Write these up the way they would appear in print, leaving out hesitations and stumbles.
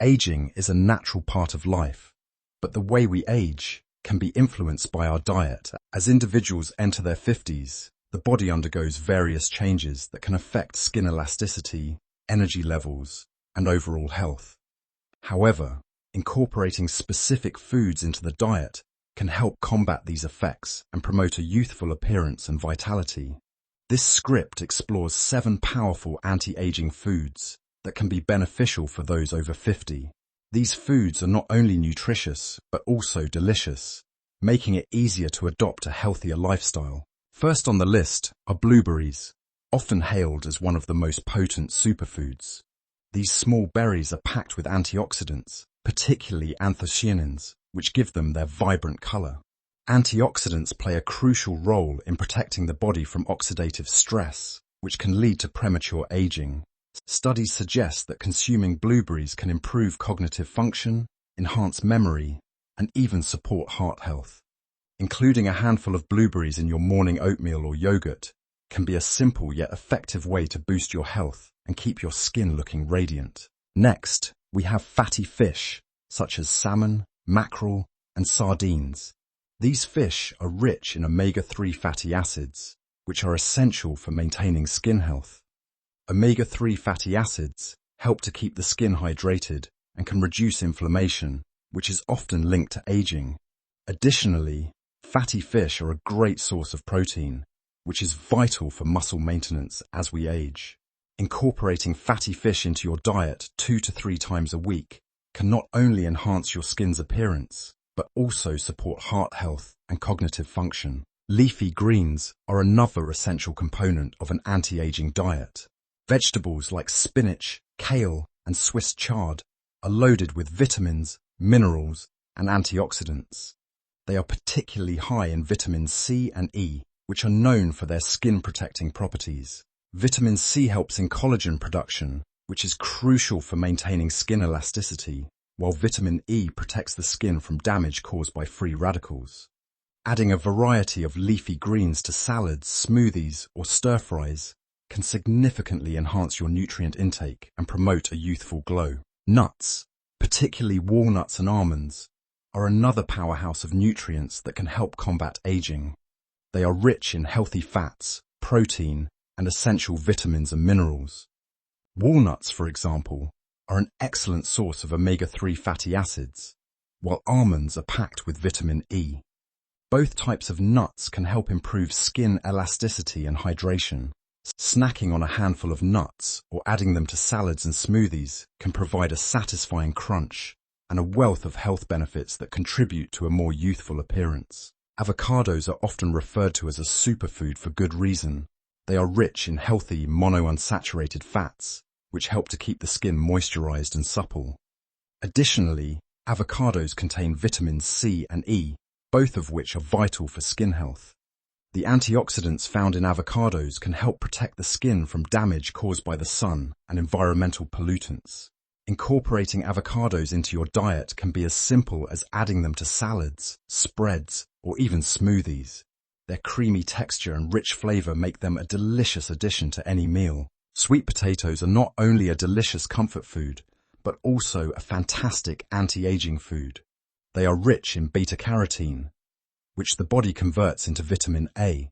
Aging is a natural part of life, but the way we age can be influenced by our diet. As individuals enter their 50s, the body undergoes various changes that can affect skin elasticity, energy levels, and overall health. However, incorporating specific foods into the diet can help combat these effects and promote a youthful appearance and vitality. This script explores 7 powerful anti-aging foods that can be beneficial for those over 50. These foods are not only nutritious, but also delicious, making it easier to adopt a healthier lifestyle. First on the list are blueberries, often hailed as one of the most potent superfoods. These small berries are packed with antioxidants, particularly anthocyanins, which give them their vibrant color. Antioxidants play a crucial role in protecting the body from oxidative stress, which can lead to premature aging. Studies suggest that consuming blueberries can improve cognitive function, enhance memory, and even support heart health. Including a handful of blueberries in your morning oatmeal or yogurt can be a simple yet effective way to boost your health and keep your skin looking radiant. Next, we have fatty fish, such as salmon, mackerel, and sardines. These fish are rich in omega-3 fatty acids, which are essential for maintaining skin health. Omega-3 fatty acids help to keep the skin hydrated and can reduce inflammation, which is often linked to aging. Additionally, fatty fish are a great source of protein, which is vital for muscle maintenance as we age. Incorporating fatty fish into your diet 2 to 3 times a week can not only enhance your skin's appearance, but also support heart health and cognitive function. Leafy greens are another essential component of an anti-aging diet. Vegetables like spinach, kale, and Swiss chard are loaded with vitamins, minerals, and antioxidants. They are particularly high in vitamins C and E, which are known for their skin-protecting properties. Vitamin C helps in collagen production, which is crucial for maintaining skin elasticity, while vitamin E protects the skin from damage caused by free radicals. Adding a variety of leafy greens to salads, smoothies, or stir-fries can significantly enhance your nutrient intake and promote a youthful glow. Nuts, particularly walnuts and almonds, are another powerhouse of nutrients that can help combat aging. They are rich in healthy fats, protein, and essential vitamins and minerals. Walnuts, for example, are an excellent source of omega-3 fatty acids, while almonds are packed with vitamin E. Both types of nuts can help improve skin elasticity and hydration. Snacking on a handful of nuts or adding them to salads and smoothies can provide a satisfying crunch and a wealth of health benefits that contribute to a more youthful appearance. Avocados are often referred to as a superfood for good reason. They are rich in healthy monounsaturated fats, which help to keep the skin moisturized and supple. Additionally, avocados contain vitamins C and E, both of which are vital for skin health. The antioxidants found in avocados can help protect the skin from damage caused by the sun and environmental pollutants. Incorporating avocados into your diet can be as simple as adding them to salads, spreads, or even smoothies. Their creamy texture and rich flavor make them a delicious addition to any meal. Sweet potatoes are not only a delicious comfort food, but also a fantastic anti-aging food. They are rich in beta-carotene, which the body converts into vitamin A.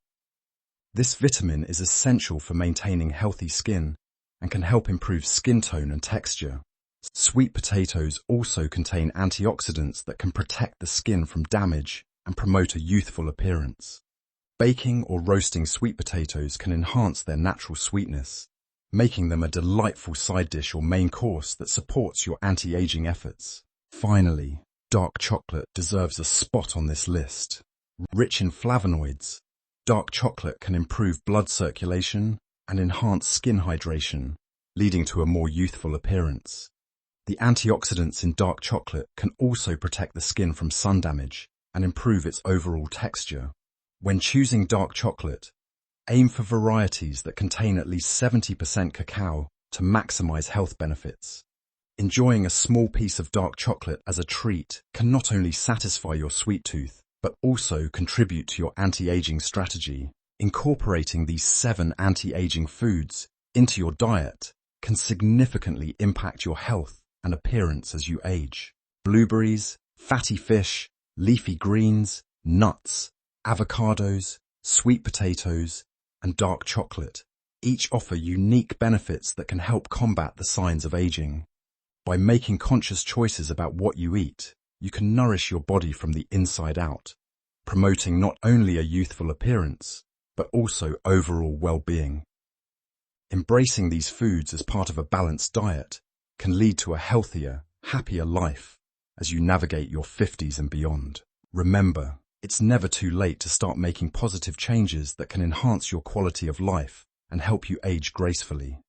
This vitamin is essential for maintaining healthy skin and can help improve skin tone and texture. Sweet potatoes also contain antioxidants that can protect the skin from damage and promote a youthful appearance. Baking or roasting sweet potatoes can enhance their natural sweetness, making them a delightful side dish or main course that supports your anti-aging efforts. Finally, dark chocolate deserves a spot on this list. Rich in flavonoids, dark chocolate can improve blood circulation and enhance skin hydration, leading to a more youthful appearance. The antioxidants in dark chocolate can also protect the skin from sun damage and improve its overall texture. When choosing dark chocolate, aim for varieties that contain at least 70% cacao to maximize health benefits. Enjoying a small piece of dark chocolate as a treat can not only satisfy your sweet tooth, but also contribute to your anti-aging strategy. Incorporating these 7 anti-aging foods into your diet can significantly impact your health and appearance as you age. Blueberries, fatty fish, leafy greens, nuts, avocados, sweet potatoes, and dark chocolate each offer unique benefits that can help combat the signs of aging. By making conscious choices about what you eat, you can nourish your body from the inside out, promoting not only a youthful appearance, but also overall well-being. Embracing these foods as part of a balanced diet can lead to a healthier, happier life as you navigate your 50s and beyond. Remember, it's never too late to start making positive changes that can enhance your quality of life and help you age gracefully.